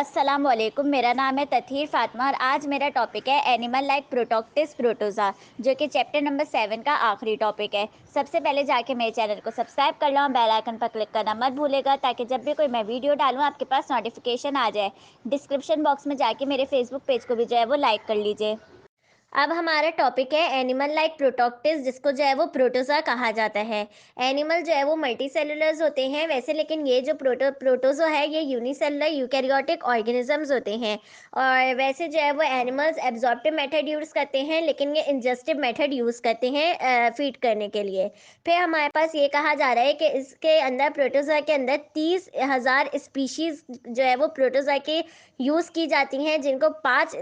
अस्सलाम वालेकुम। मेरा नाम है तथीर फातिमा और आज मेरा टॉपिक है एनिमल लाइक प्रोटोक्टिस प्रोटोज़ा, जो कि चैप्टर नंबर 7 का आखिरी टॉपिक है। सबसे पहले जाके मेरे चैनल को सब्सक्राइब कर लो और बेल आइकन पर क्लिक करना मत भूलेगा, ताकि जब भी कोई मैं वीडियो डालूँ आपके पास नोटिफिकेशन आ जाए। डिस्क्रिप्शन बॉक्स में जाके मेरे फेसबुक पेज को भी जो है वो लाइक कर लीजिए। अब हमारा टॉपिक है एनिमल लाइक प्रोटोक्टिस, जिसको जो है वो प्रोटोज़ा कहा जाता है। एनिमल जो है वो मल्टी सेलुलर्स होते हैं वैसे, लेकिन ये जो प्रोटोज़ो है ये यूनिसेलुलर यूकैरियोटिक ऑर्गेनिजम्स होते हैं। और वैसे जो है वो एनिमल्स एब्जॉर्प्टिव मेथड यूज़ करते हैं, लेकिन ये इंजेस्टिव मेथड यूज़ करते हैं फीड करने के लिए। फिर हमारे पास ये कहा जा रहा है कि इसके अंदर प्रोटोज़ोआ के अंदर 30,000 स्पीशीज़ जो है वो प्रोटोज़ोआ के यूज़ की जाती हैं, जिनको 5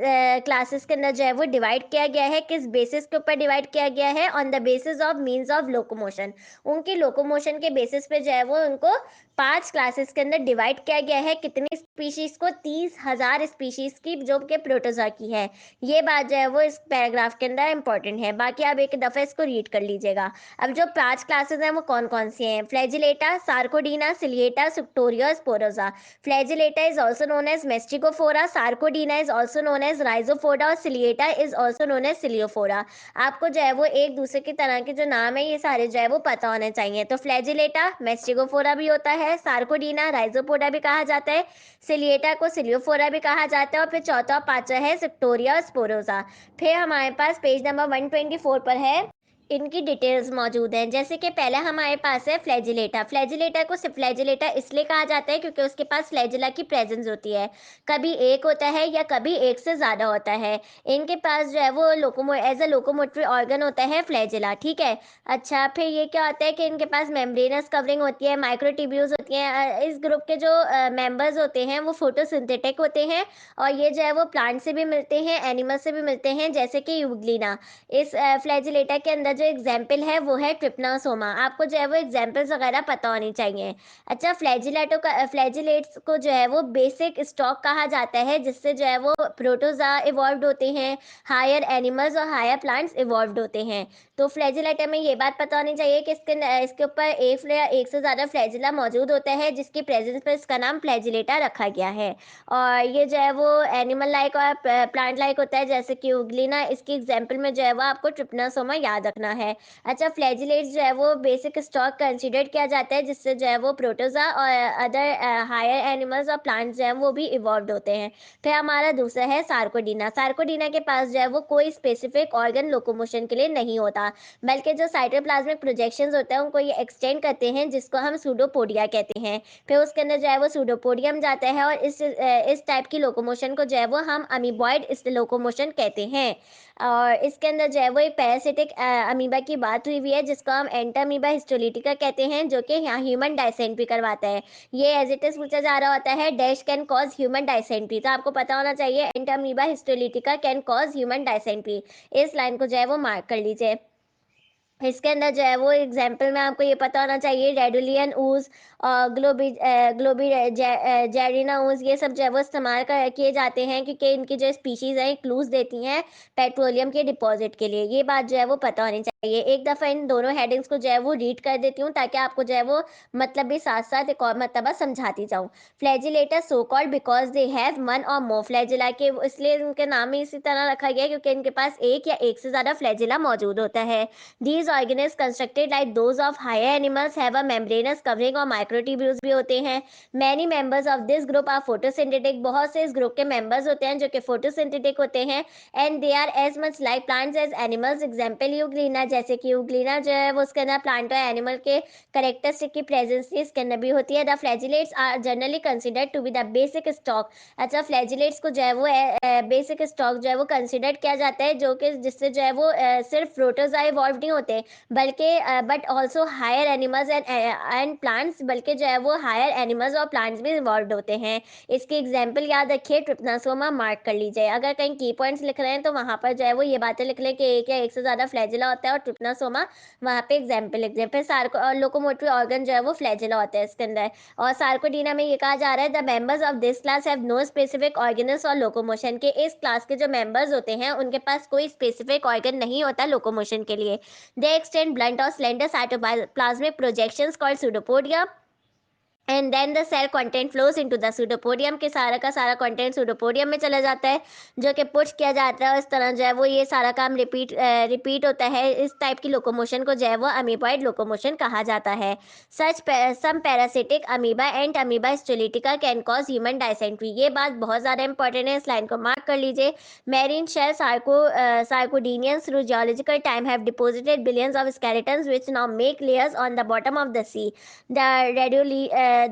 क्लासेस के अंदर जो है वो डिवाइड किया गया है। किस बेसिस के ऊपर डिवाइड किया गया है? On the basis of means of locomotion. उनकी लोकोमोशन के बेसिस पे जो है वो उनको 5 क्लासेस के अंदर डिवाइड किया गया है। कितनी स्पीशीज को? 30,000 स्पीशीज की, जो कि प्रोटोज़ोआ की है। ये बात जो है वो इस पैराग्राफ के अंदर इंपॉर्टेंट है। बाकी आप एक दफ़ा इसको रीड कर लीजिएगा। अब जो 5 क्लासेस हैं वो कौन कौन सी हैं? फ्लैजिलेटा, sarcodina, सिलिएटा, सुक्टोरिया, स्पोरोजा। Flagellata is also known as Mastigophora, Sarcodina is also known as Rhizophoda और Ciliata is also known as Ciliophora। आपको जो है वो एक दूसरे की तरह के जो नाम है ये सारे जो है वो पता होने चाहिए। तो Flagellata Mastigophora भी होता है, Sarcodina Rhizopoda भी कहा जाता है, Ciliata को Ciliophora भी कहा जाता है, और फिर चौथा और पांचवा है Suctoria और Sporoza। फिर हमारे पास पेज नंबर 124 पर है, इनकी डिटेल्स मौजूद हैं। जैसे कि पहला हमारे पास है फ्लैजिलेटा। फ्लैजिलेटा को सिर्फ फ्लैजिलेटा इसलिए कहा जाता है क्योंकि उसके पास फ्लैजिला की प्रेजेंस होती है। कभी एक होता है या कभी एक से ज़्यादा होता है। इनके पास जो है वो एज अ लोकोमोटरी ऑर्गन होता है फ्लैजिला, ठीक है। अच्छा, फिर ये क्या होता है कि इनके पास मेम्ब्रेनस कवरिंग होती है, माइक्रोट्यूब्यूल्स होती हैं। इस ग्रुप के जो मेंबर्स होते हैं वो फोटोसिंथेटिक होते हैं, और ये जो है वो प्लांट से भी मिलते हैं, एनिमल से भी मिलते हैं, जैसे कि यूग्लिना। इस फ्लैजिलेटा के अंदर जो एग्जाम्पल है वो है ट्रिपनासोमा। आपको जो है वो एग्जाम्पल्स वगैरह पता होनी चाहिए। अच्छा, फ्लैजिलेट्स को जो है वो बेसिक स्टॉक कहा जाता है, जिससे जो है वो प्रोटोज़ा इवॉल्व होते हैं, हायर एनिमल्स और हायर प्लांट्स इवॉल्व होते हैं। तो फ्लैजिलेटा में ये बात पता होनी चाहिए कि इसके ऊपर एक से ज़्यादा फ्लैजिला मौजूद होता है, जिसकी प्रेजेंस पर इसका नाम फ्लैजिलेटा रखा गया है। और ये जो है वो एनिमल लाइक और प्लांट लाइक होता है, जैसे कि उगलिना। इसकी एग्जाम्पल में जो है वो आपको ट्रिपनासोमा याद रखना है। अच्छा, फ्लैजिलेट्स जो है वो बेसिक स्टॉक कंसीडर किया जाता है, जिससे जो है वो प्रोटोज़ा और अदर हायर एनिमल्स और प्लांट्स जो हैं वो भी इवॉल्व होते हैं। फिर हमारा दूसरा है सार्कोडीना। सार्कोडीना के पास जो है वो कोई स्पेसिफिक ऑर्गन लोकोमोशन के लिए नहीं होता, बल्कि जो साइटोप्लाज्मिक प्रोजेक्शंस होते हैं उनको ये एक्सटेंड करते हैं, जिसको हम सूडोपोडिया कहते हैं। फिर उसके अंदर जो है वो सूडोपोडियम जाता है, और इस टाइप की लोकोमोशन को जो है वो हम अमीबॉइड लोकोमोशन कहते हैं। और इसके अंदर जो है वो एक पैरासिटिक अमीबा की बात हुई हुई है, जिसको हम एंटामीबा हिस्टोलिटिका कहते हैं, जो कि यहाँ ह्यूमन डायसेंट्री करवाता है। ये एज इट इज पूछा जा रहा होता है, dash can cause human dysentery. तो आपको पता होना चाहिए Entamoeba histolytica can cause human dysentery. इस लाइन को जो है वो मार्क कर लीजिए। इसके अंदर जो है वो एग्जाम्पल में आपको ये पता होना चाहिए, रेडुलियन ऊज और ग्लोबी जेरिना ऊज, ये सब जो है वो इस्तेमाल किए जाते हैं, क्योंकि इनकी जो स्पीशीज़ हैं क्लूज देती हैं पेट्रोलियम के डिपॉजिट के लिए। ये बात जो है वो पता होनी चाहिए। एक दफ़ा इन दोनों हेडिंग्स को जो है वो रीड कर देती हूँ, ताकि आपको जो है वो मतलब भी साथ साथ एक और मरतबा समझाती जाऊँ। Flagellata so called because they have one or more flagella, के इसलिए इनके नाम ही इसी तरह रखा गया है क्योंकि इनके पास एक या एक से ज़्यादा फ्लैजिला मौजूद होता है। These organisms constructed like those of higher animals have a membranous covering और microtubules भी होते हैं। Many members of this group are photosynthetic। बहुत से इस ग्रुप के members होते हैं जो कि photosynthetic होते हैं, and they are as much like plants as animals। Example Euglena, जैसे कि यूग्लिना जो है वो उसके अंदर प्लांट और एनिमल के करेक्टरिस्टिक की प्रेजेंस इसके अंदर भी होती है। The flagellates are generally considered to be the basic stock. अच्छा, फ्लैजिलेट्स को जो है वो बेसिक स्टॉक जो है वो कंसिडर किया जाता है, जो कि जिससे जो है वो सिर्फ प्रोटोज़ोआ इवॉल्व नहीं होते, बल्कि but also higher animals and plants, बल्कि जो है वो हायर एनिमल्स और प्लांट्स भी इवॉल्व होते हैं। इसकी एग्जाम्पल याद रखिए, ट्रिपनासोमा मार्क कर लीजिए। अगर कहीं की पॉइंट्स लिख रहे हैं तो वहाँ पर जो है वो ये बातें लिख लें कि एक या एक से ज़्यादा फ्लैजिला होता है, और ट्रिपनासोमा वहाँ पे एग्जाम्पल लिख दें। फिर सार्को और लोकोमोटरी ऑर्गन जो है वो फ्लैजिला होता है इसके अंदर। और सार्कोडीना में ये कहा जा रहा है, the members of this class have no specific organs और लोकोमोशन, के इस क्लास के जो मेंबर्स होते हैं उनके पास कोई स्पेसिफिक ऑर्गन नहीं होता लोकोमोशन के लिए। दे एक्सटेंड ब्लंट और slender cytoplasmic projections called pseudopodia and then the cell content flows into the pseudopodium, के सारा का सारा कंटेंट सूडोपोडियम में चला जाता है, जो कि पुश किया जाता है। और इस तरह जो है वो ये सारा काम रिपीट होता है। इस टाइप की लोकोमोशन को जो है वो अमीबॉइड लोकोमोशन कहा जाता है। Such some parasitic amoeba and amoeba histolytica can cause human dysentery. ये बात बहुत ज़्यादा इंपॉर्टेंट है, इस लाइन को मार्क कर लीजिए। Marine shell sarcodinians through geological time have deposited billions of skeletons which now make layers on the bottom of the sea. The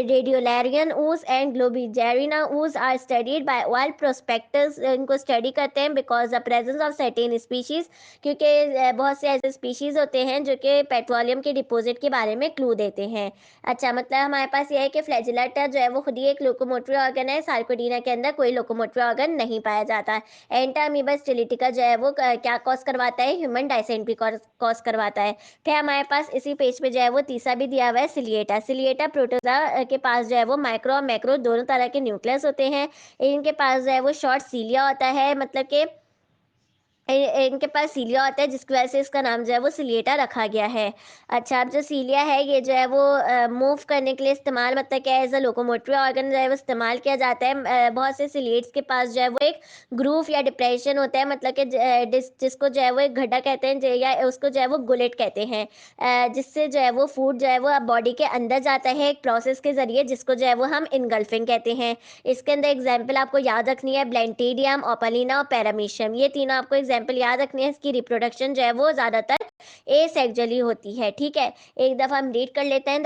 radiolarian ooze and globigerina ooze are studied by oil prospectors। इनको study करते हैं because the presence of certain species, क्योंकि बहुत से ऐसे species होते हैं जो कि पेट्रोलियम के डिपॉजिट के बारे में क्लू देते हैं। अच्छा, मतलब हमारे पास यह है कि फ्लैजिलेटा जो है वो खुद ही एक लोकोमोटरी ऑर्गन है। सार्कोडीना के अंदर कोई लोकोमोटरी ऑर्गन नहीं पाया जाता। एंटा अमीबा स्टिलिटिका जो है वो क्या कॉज करवाता है? ह्यूमन डायसेंट्री कॉज करवाता है। फिर हमारे पास इसी पेज पे जो है वो तीसरा भी दिया हुआ है, सिलिएटा। सिलिएटा प्रोटोजा के पास जो है वो माइक्रो और मैक्रो दोनों तरह के न्यूक्लियस होते हैं। इनके पास जो है वो शॉर्ट सीलिया होता है, मतलब कि इनके पास सीलिया होता है, जिसकी वजह से इसका नाम जो है वो सिलिएटा रखा गया है। अच्छा, अब जो सीलिया है ये जो है वो मूव करने के लिए इस्तेमाल, मतलब क्या एज अ लोकोमोटरी ऑर्गन जो है वो इस्तेमाल किया जाता है। बहुत से सिलिएट्स के पास जो है वो एक ग्रूव या डिप्रेशन होता है, मतलब कि जिसको जो है वो एक गड्ढा कहते हैं या उसको जो है वो गुलेट कहते हैं। जिससे जो है वो फूड जो है वो बॉडी के अंदर जाता है एक प्रोसेस के जरिए, जिसको जो है वो हम इनगल्फिंग कहते हैं। इसके अंदर एग्जाम्पल आपको याद रखनी है, ब्लेंटीडियम, ओपालिना और पैरामीशियम। ये तीनों आपको एग्जाम्पल याद रखनी है। इसकी रिप्रोडक्शन जो है वो ज्यादातर एसेक्सुअली होती है। ठीक है, एक दफा हम रीड कर लेते हैं।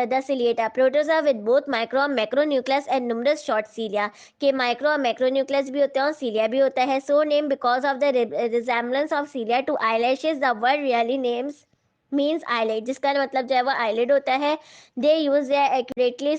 द सिलिएटा प्रोटोजा विद बोथ माइक्रो और मैक्रो न्यूक्लियस एंड नुमरस शॉर्ट सीलिया, के माइक्रो और मैक्रो न्यूक्लियस भी होते हैं और सीलिया भी होता है। So named because of the resemblance of cilia to eyelashes, the word really names means eyelet, जिसका मतलब जो है वो आईलेट होता है। They use their accurately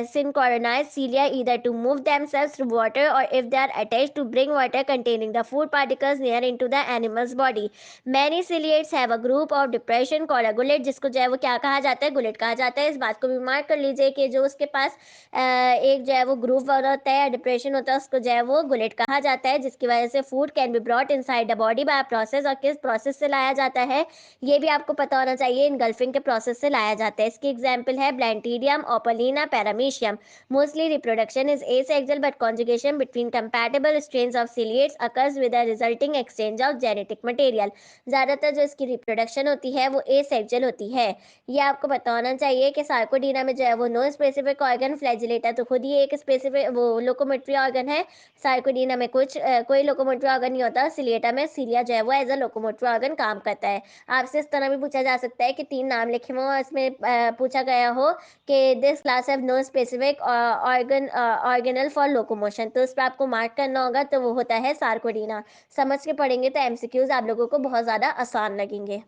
synchronized cilia either to move themselves through water or if they are attached to bring water containing the food particles near into the animal's body. Many ciliates have a group of depression called a gullet, जिसको जो है वो क्या कहा जाता है? Gullet कहा जाता है। इस बात को भी मार्क कर लीजिए कि जो उसके पास एक जो है वो ग्रूव होता है, डिप्रेशन होता है, उसको जो है वो गुलेट कहा जाता है, जिसकी वजह से food can be brought inside the body by process. और किस प्रोसेस से लाया जाता है ये भी आपको पता होना चाहिए, इनगल्फिंग के प्रोसेस से लाया जाता है। इसकी एग्जांपल है balantidium, opalina, paramecium. Mostly reproduction is asexual but conjugation between compatible strains of ciliates occurs with the resulting exchange of genetic material. ज्यादातर जो इसकी रिप्रोडक्शन होती है वो एसेक्सुअल होती है। ये आपको पता होना चाहिए कि सार्कोडीना में जो है वो नो स्पेसिफिक ऑर्गन, फ्लैजिलेटा तो खुद ही एक स्पेसिफिक वो लोकोमोटरी ऑर्गन है। सार्कोडीना में कोई लोकोमोटरी ऑर्गन नहीं होता। सिलिएटा में सीलिया जो है वो एज अ लोकोमोटरी ऑर्गन काम करता है। आपसे इस तरह भी पूछा जा सकता है कि तीन नाम लिखे हुए हो, इसमें पूछा गया हो कि this class have no specific organelle for locomotion, तो इस पर आपको मार्क करना होगा, तो वो होता है सार्कोडीना। समझ के पढ़ेंगे तो एमसीक्यूज आप लोगों को बहुत ज़्यादा आसान लगेंगे।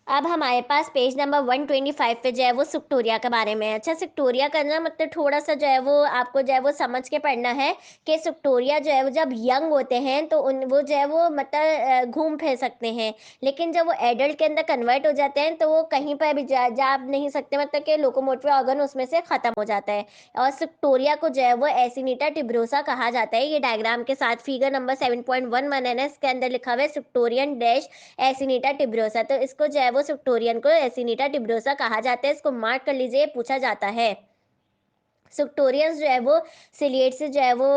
अब हमारे पास पेज नंबर 125 पे जो है वो सुक्टोरिया के बारे में है। अच्छा, सुक्टोरिया करना मतलब थोड़ा सा जो है वो आपको जो है वो समझ के पढ़ना है कि सुक्टोरिया जो है वो जब यंग होते हैं तो वो जो है वो मतलब घूम फिर सकते हैं, लेकिन जब वो एडल्ट के अंदर कन्वर्ट हो जाते हैं तो वो कहीं पर भी जा नहीं सकते, मतलब कि लोकोमोटरी ऑर्गन उसमें से खत्म हो जाता है। और सुक्टोरिया को जो है वो एसिनीटा टिब्रोसा कहा जाता है। ये डायग्राम के साथ फिगर नंबर 7.11 है ना, इसके अंदर लिखा हुआ है सुक्टोरियन डैश एसिनीटा टिब्रोसा। तो इसको जो है वो सुक्टोरियन को एसिनीटा टिब्रोसा कहा जाता है। इसको मार्क कर लीजिए, पूछा जाता है। सुक्टोरियंस जो है वो सिलिएट से जो है वो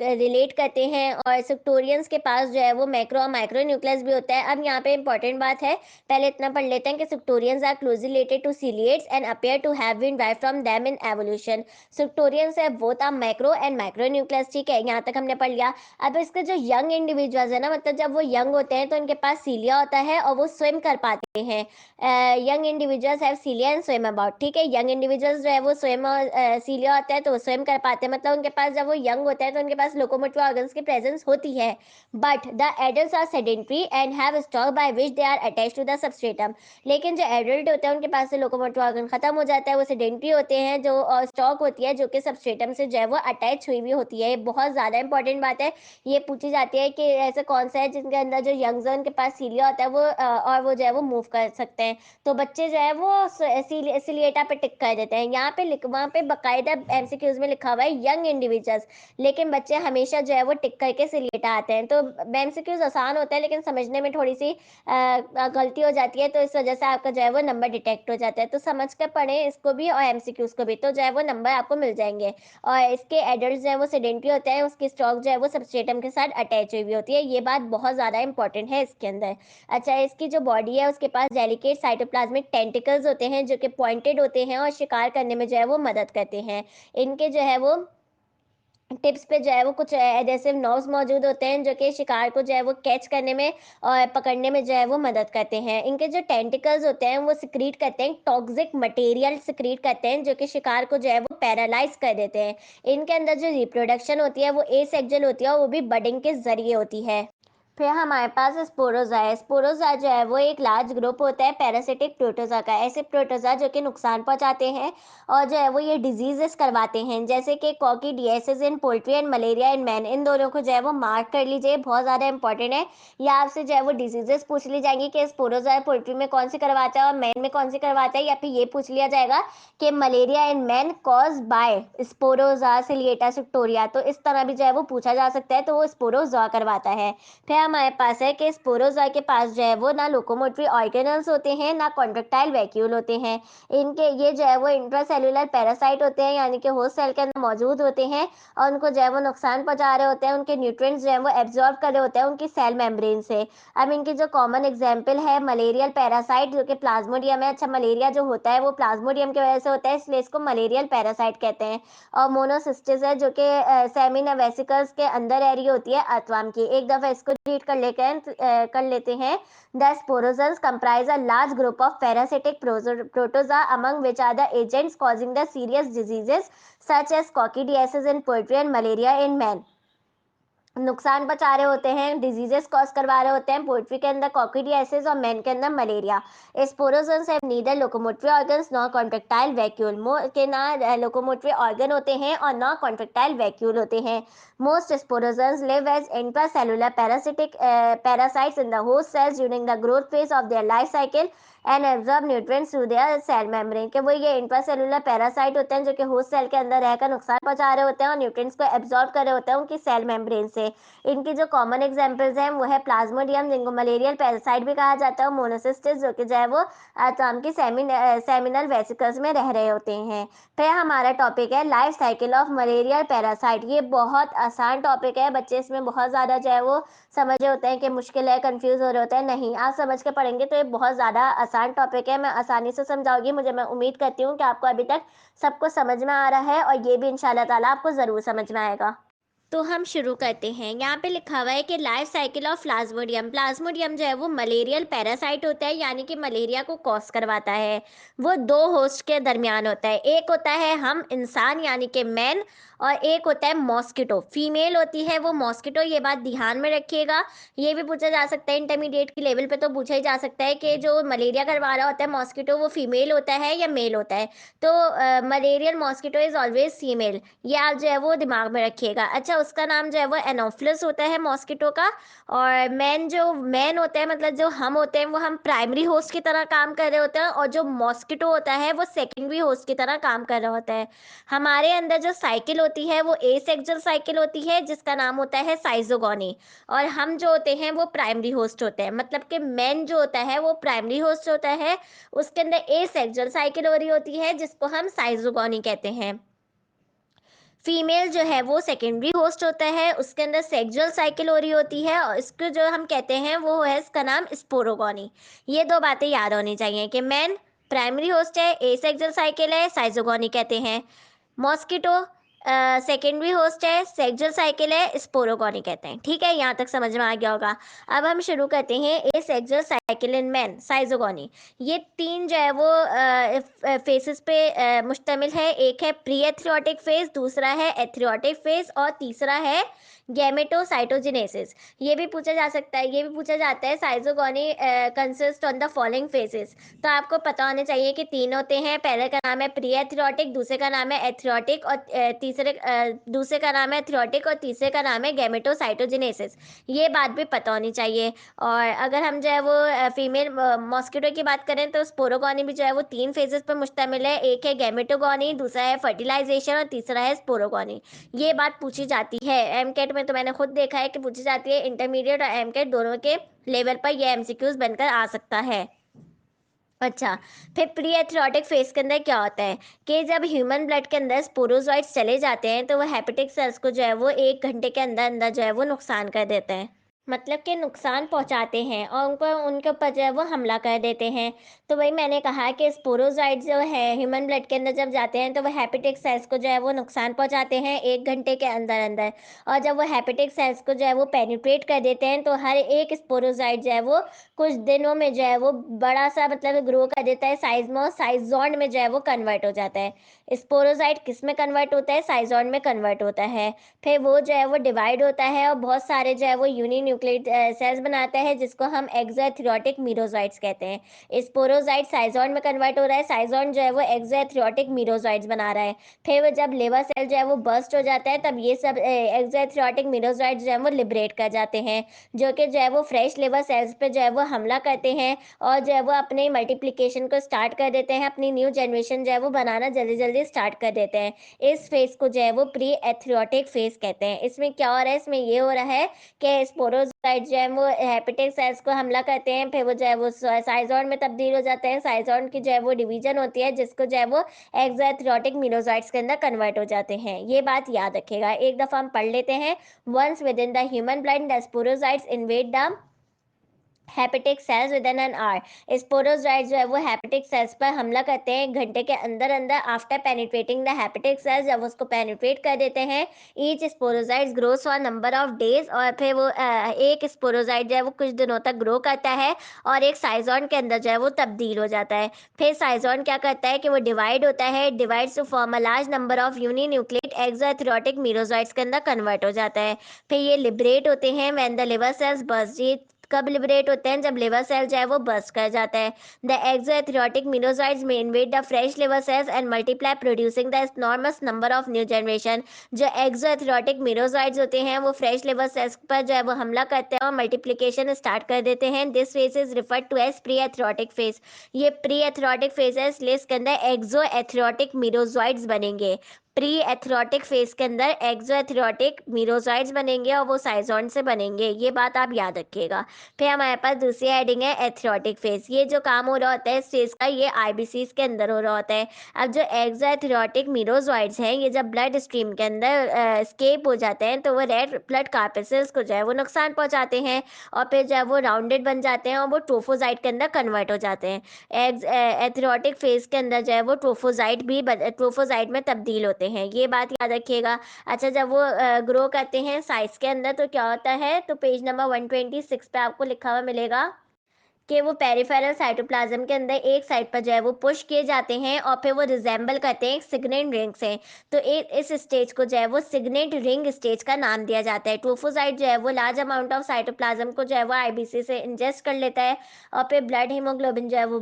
रिलेट करते हैं, और सुक्टोरियंस के पास जो है वो मैक्रो और माइक्रो न्यूक्लियस भी होता है। अब यहाँ पे इंपॉर्टेंट बात है, पहले इतना पढ़ लेते हैं कि suctorians are closely related to ciliates and appear to have been derived from them in evolution. Suctorians है both are micro and micro nucleus. ठीक है, यहाँ तक हमने पढ़ लिया। अब इसके जो यंग इंडिविजुअल्स है ना, मतलब जब वो यंग होते हैं तो इनके पास सीलिया होता है और वो स्विम कर पाते हैं। Young individuals have cilia and swim about. ठीक है, यंग इंडिविजुअल्स जो है वो स्विम और सीलिया होता है तो वो स्विम कर पाते हैं, मतलब उनके पास जब वो यंग होते हैं तो उनके पास लोकोमोटिव ऑर्गन्स की प्रेजेंस होती है। But the adults are sedentary and have stalk by which they are attached to the substratum. लेकिन जो एडल्ट होते हैं उनके पास से लोकोमोटिव ऑर्गन खत्म हो जाता है, वो सेडेंटरी होते हैं, जो स्टॉक होती है जो कि सबस्ट्रेटम से जो है वो अटैच हुई हुई होती है। ये बहुत ज्यादा इंपॉर्टेंट बात है। ये पूछी जाती है कि ऐसे कौन सा है जिनके अंदर जो यंग है उनके पास सीलिया होता है वो और वो जो है वो मूव कर सकते हैं। तो बच्चे जो है वो सिलिएटा पे टिक कर देते हैं। यहाँ पे वहाँ पे बाकायदा एमसीक्यूज में लिखा हुआ है यंग इंडिविजुअल्स, लेकिन बच्चे हमेशा जो है वो टिक करके सिलेटा आते हैं। तो एमसीक्यूज आसान होता है लेकिन समझने में थोड़ी सी गलती हो जाती है, तो इस वजह से आपका जो है वो नंबर डिटेक्ट हो जाता है। तो समझ कर पढ़ें इसको भी और एमसीक्यूज को भी, तो जो है वो नंबर आपको मिल जाएंगे। और इसके एडल्ट जो है वो सेडेंटरी होते हैं, उसकी स्टॉक जो है वो सबस्ट्रेटम के साथ अटैच हुई होती है। ये बात बहुत ज़्यादा इंपॉर्टेंट है इसके अंदर। अच्छा, इसकी जो बॉडी है उसके पास डेलिकेट साइटोप्लाज्मिक टेंटिकल्स होते हैं जो कि पॉइंटेड होते हैं और शिकार करने में जो है वो मदद करते हैं। इनके जो है वो टिप्स पे जो है वो कुछ एडेसिव नर्व्स मौजूद होते हैं जो कि शिकार को जो है वो कैच करने में और पकड़ने में जो है वो मदद करते हैं। इनके जो टेंटिकल्स होते हैं वो सिक्रीट करते हैं, टॉक्सिक मटेरियल सिक्रीट करते हैं जो कि शिकार को जो है वो पैरालाइज कर देते हैं। इनके अंदर जो रिप्रोडक्शन होती है वो एसेक्सुअल होती है और वो भी बडिंग के जरिए होती है। फिर हमारे पास स्पोरोजा है। स्पोरोजा जो है वो एक लार्ज ग्रुप होता है पैरासिटिक प्रोटोजा का। ऐसे प्रोटोजा जो कि नुकसान पहुंचाते हैं और जो है वो ये डिजीजेस करवाते हैं, जैसे कि coccidiosis in poultry and malaria in man. इन दोनों को जो है वो मार्क कर लीजिए, बहुत ज़्यादा इंपॉर्टेंट है। या आपसे जो है वो डिजीजेस पूछ ली जाएंगी कि स्पोरोजा पोल्ट्री में कौन सी करवाता है और मैन में कौन सी करवाता है, या फिर ये पूछ लिया जाएगा कि malaria in man cause by sporozoa ciliata suctoria. तो इस तरह भी जो है वो पूछा जा सकता है, तो वो स्पोरोजा करवाता है। फिर हमारे पास है कि स्पोरोजा के पास जो है वो ना लोकोमोटरी ऑर्गेनल्स होते हैं ना कॉन्ट्रेक्टाइल वैक्यूल होते हैं। इनके ये जो है वो इंट्रासेल्युलर पैरासाइट होते हैं, यानी कि होस्ट सेल के अंदर मौजूद होते हैं और उनको जो है वो नुकसान पहुंचा रहे होते हैं, उनके न्यूट्रिएंट्स जो है वो एब्जॉर्ब कर रहे होते हैं उनकी सेल मेम्ब्रेन से। अब इनकी जो कॉमन एग्जाम्पल है मलेरियल पैरासाइट जो कि प्लाज्मोडियम है। अच्छा, मलेरिया जो होता है वो प्लाज्मोडियम की वजह से होता है, इसलिए इसको मलेरियल पैरासाइट कहते हैं। और मोनोसिस्टिस है जो कि सेमिना वेसिकल्स के अंदर एरी होती है अर्थवर्म की। एक दफा इसको रीड कर लेते हैं। The sporozoans comprise a large group of parasitic protozoa among which are the agents causing the serious diseases such as coccidiosis in poultry and malaria in man. नुकसान पहुंचा रहे होते हैं, डिजीजेस कॉज करवा रहे होते हैं पोल्ट्री के अंदर कॉकीडियासिस और मैन के अंदर malaria. Sporozoans have neither locomotory organs nor contractile vacuole. के ना लोकोमोटरी ऑर्गन होते हैं और ना कॉन्ट्रेक्टाइल वैक्यूल होते हैं। Most sporozoans live as intracellular parasitic parasites in the host cells during the growth phase of their life cycle and absorb nutrients through their cell membrane. के वो ये इंट्रासेलुलर पैरासाइट होते हैं जो कि होस्ट सेल के अंदर रहकर नुकसान पहुंचा रहे होते हैं और न्यूट्रिएंट्स को एब्जॉर्ब कर रहे होते हैं उनकी सेल मेम्ब्रेन से। इनकी जो कॉमन एग्जांपल्स हैं वो है प्लाज्मोडियम जिनको मलेरियल पैरासाइट भी कहा जाता है, और मोनोसिस्टिस जो कि जो है वो आर्म की सेमिनल वेसिकल्स में रह रहे होते हैं। फिर हमारा टॉपिक है life cycle of malarial parasite. ये बहुत आसान टॉपिक है, बच्चे इसमें बहुत ज़्यादा जो है वो समझ रहे होते हैं कि मुश्किल है, कंफ्यूज हो रहे होते हैं। नहीं, आप समझ के पढ़ेंगे तो ये बहुत ज़्यादा आसान टॉपिक है, मैं आसानी से समझाऊंगी। मैं उम्मीद करती हूँ कि आपको अभी तक सब कुछ समझ में आ रहा है और ये भी इंशाल्लाह ताला आपको ज़रूर समझ में आएगा। तो हम शुरू करते हैं। यहाँ पे लिखा हुआ है कि life cycle of Plasmodium. Plasmodium जो है वो मलेरियल पैरासाइट होता है, यानी कि मलेरिया को कॉज करवाता है। वो दो होस्ट के दरमियान होता है, एक होता है हम इंसान यानी कि मैन, और एक होता है मॉस्किटो, फीमेल होती है वो मॉस्किटो। ये बात ध्यान में रखिएगा। ये भी पूछा जा सकता है इंटरमीडिएट की लेवल पे, तो पूछा ही जा सकता है कि जो मलेरिया करवा रहा होता है मॉस्किटो वो फीमेल होता है या मेल होता है। तो malarial mosquito is always female, ये आप जो है वो दिमाग में रखिएगा। अच्छा, उसका नाम जो है वो एनोफिलस होता है मॉस्किटो का। और मैन होता है, मतलब जो हम होते हैं वो हम प्राइमरी होस्ट की तरह काम कर रहे होते हैं, और जो मॉस्किटो होता है वो सेकेंडरी होस्ट की तरह काम कर रहा होता है। हमारे अंदर जो साइकिल होती है वो एसेक्सुअल साइकिल होती है जिसका नाम होता है साइजोगोनी, और हम जो होते हैं वो प्राइमरी होस्ट होते हैं। मतलब कि मैन जो होता है वो प्राइमरी होस्ट होता है, उसके अंदर एसेक्सुअल साइकिल हो रही होती है जिसको हम साइजोगोनी कहते हैं। फीमेल जो है वो सेकेंडरी होस्ट होता है, उसके अंदर सेक्सुअल साइकिल हो रही होती है, और इसको जो हम कहते हैं वो है, इसका नाम स्पोरोगोनी। ये दो बातें याद होनी चाहिए कि मैन प्राइमरी होस्ट है, एसेक्सुअल साइकिल है, साइजोगोनी कहते हैं। मॉस्किटो सेकेंडरी होस्ट है, सेक्सुअल साइकिल है, स्पोरोगोनी कहते हैं। ठीक है, यहाँ तक समझ में आ गया होगा। अब हम शुरू करते हैं ए सेक्सुअल साइकिल इन मैन, साइजोगोनी। ये तीन जो है वो फेसेस पे मुश्तमिल है। एक है प्री एथ्रियोटिक फेज, दूसरा है एथ्रियोटिक फेज, और तीसरा है गैमेटोसाइटोजेनेसिस। ये भी पूछा जा सकता है, ये भी पूछा जाता है साइजोगोनी consist on the following phases. तो आपको पता होने चाहिए कि तीन होते हैं। पहले का नाम है प्री एथ्रियोटिक, दूसरे का नाम है एथ्रियोटिक, और दूसरे का नाम है एथेरोटिक और तीसरे का नाम है गैमेटोसाइटोजेनेसिस। ये बात भी पता होनी चाहिए। और अगर हम जो है वो फीमेल मॉस्किटो की बात करें तो स्पोरोगोनी भी जो है वो 3 फेजेस पर मुश्तमिल है। एक है गैमेटोगोनी, दूसरा है फर्टिलाइजेशन और तीसरा है स्पोरोगोनी। ये बात पूछी जाती है एमकेट में, तो मैंने खुद देखा है कि पूछी जाती है। इंटरमीडिएट और एमकेट दोनों के लेवल पर ये एमसीक्यूज बनकर आ सकता है। अच्छा, फिर प्री एथेरोटिक फेज के अंदर क्या होता है कि जब ह्यूमन ब्लड के अंदर स्पोरोजॉइट्स चले जाते हैं तो वो हेपेटिक सेल्स को जो है वो 1 घंटे के अंदर अंदर जो है वो नुकसान कर देते हैं। मतलब कि नुकसान पहुंचाते हैं और उनको उनके ऊपर जो है वो हमला कर देते हैं। तो वही मैंने कहा कि स्पोरोजाइट जो है ह्यूमन ब्लड के अंदर जब जाते हैं तो वो हेपेटिक सेल्स को जो है वो नुकसान पहुंचाते हैं 1 घंटे के अंदर अंदर। और जब वो हेपेटिक सेल्स को जो है वो पेनिट्रेट कर देते हैं तो हर एक स्पोरोजाइट जो है वो कुछ दिनों में जो है वो बड़ा सा मतलब ग्रो कर देता है साइज में, और साइजॉन में जो है वो कन्वर्ट हो जाता है। स्पोरोजाइट किस में कन्वर्ट होता है? साइजॉन में कन्वर्ट होता है। फिर वो जो है वो डिवाइड होता है और बहुत सारे जो है वो यूनिन्यूक्लियेट सेल्स बनाता है जिसको हम एक्सोथेरोटिक मीरोजाइट्स कहते हैं। स्पोरोजाइट साइजॉन में कन्वर्ट हो रहा है, साइजॉन जो है वो एक्सोथेरोटिक मीरोजाइट्स बना रहा है। फिर वो जब लिवर सेल जो है वो बर्स्ट हो जाता है तब ये सब एक्सोथेरोटिक मीरोजाइट्स जो है वो लिबरेट कर जाते हैं, जो कि जो है वो फ्रेश लिवर सेल्स पे जो है वो हमला करते हैं और जो है वो अपने मल्टीप्लिकेशन को स्टार्ट कर देते हैं, अपनी न्यू जनरेशन जो है वो बनाना जल्दी जल्दी स्टार्ट कर देते हैं। इस फेज को जो है वो प्री एथेरोटिक फेज कहते हैं। इसमें क्या हो रहा है? इसमें ये हो रहा है कि स्पोरोजाइट जो है वो हेपेटिक सेल्स को हमला करते हैं, फिर वो जो है वो साइजॉन में तब्दील हो जाते हैं। साइजॉन की जो है वो डिवीजन होती है जिसको जो है वो एक्सोथेरोटिक मीरोजाइट्स के अंदर कन्वर्ट हो जाते हैं। ये बात याद रखेगा, एक दफा हम पढ़ लेते हैं। Once within the human blood the sporozoites invade the hepatic cells within an hour. Sporozoite जो है वो हेपेटिक सेल्स पर हमला करते हैं 1 घंटे के अंदर अंदर। After penetrating the hepatic cells, जब उसको पेनिट्रेट कर देते हैं, each sporozoite grows for number of days, और फिर वो एक स्पोरोजाइट जो है वो कुछ दिनों तक ग्रो करता है और एक साइजॉन के अंदर जो है वो तब्दील हो जाता है। फिर साइजॉन क्या करता है कि वो डिवाइड होता है, divides to form a large number of uninucleate exoerythrocytic merozoites के अंदर कन्वर्ट हो जाता है। फिर ये लिबरेट होते हैं when the liver cells burst. कब लिबरेट होते हैं? जब लिवर सेल जो है वो बर्स्ट कर जाता है। द एक्सोथेरोटिक मीरोजाइट्स में invade the fresh liver cells and multiply producing the enormous number of new generation. जो एक्सोथेरोटिक मीरोजाइट्स होते हैं वो फ्रेश लिवर सेल्स पर जो है वो हमला करते हैं और मल्टीप्लिकेशन स्टार्ट कर देते हैं। This phase is referred to as pre erythrocytic phase. ये प्री एथेरोटिक फेज है, इसलिए इसके अंदर एक्सोथेरोटिक मीरोजाइट्स बनेंगे। प्री एथेरोटिक फेज के अंदर एक्सोथेरोटिक मीरोजाइट्स बनेंगे और वो साइजॉन से बनेंगे। ये बात आप याद रखिएगा। फिर हमारे पास दूसरी हेडिंग है एथेरोटिक फेज। ये जो काम हो रहा होता है इस फेज का, ये आईबीसीज के अंदर हो रहा होता है। अब जो एक्सोथेरोटिक मीरोजॉइड्स हैं ये जब ब्लड स्ट्रीम के अंदर स्केप हो जाते हैं तो वो रेड ब्लड कार्पेसेल्स को जो है वो नुकसान पहुंचाते हैं और फिर जो है वो राउंडेड बन जाते हैं और वो ट्रोफोजाइट के अंदर कन्वर्ट हो जाते हैं। एथेरोटिक फेज के अंदर जो है वो ट्रोफोजाइट में तब्दील होते हैं। ये बात याद रखिएगा। अच्छा, जब वो ग्रो करते हैं साइज के अंदर तो क्या होता है? तो पेज नंबर 126 पे आपको लिखा हुआ मिलेगा कि वो पेरिफेरल साइटोप्लाज्म के अंदर एक साइड पर जो है वो पुश किए जाते हैं और फिर वो रिजेंबल करते हैं एक सिग्नल रिंग से। तो इस स्टेज को जो है वो सिग्नल रिंग स्टेज का नाम दिया जाता है। ट्रोफोसाइट जो है वो लार्ज अमाउंट ऑफ साइटोप्लाज्म को जो है वो आईबीसी से इंजेस्ट कर लेता है और फिर ब्लड हीमोग्लोबिन जो है वो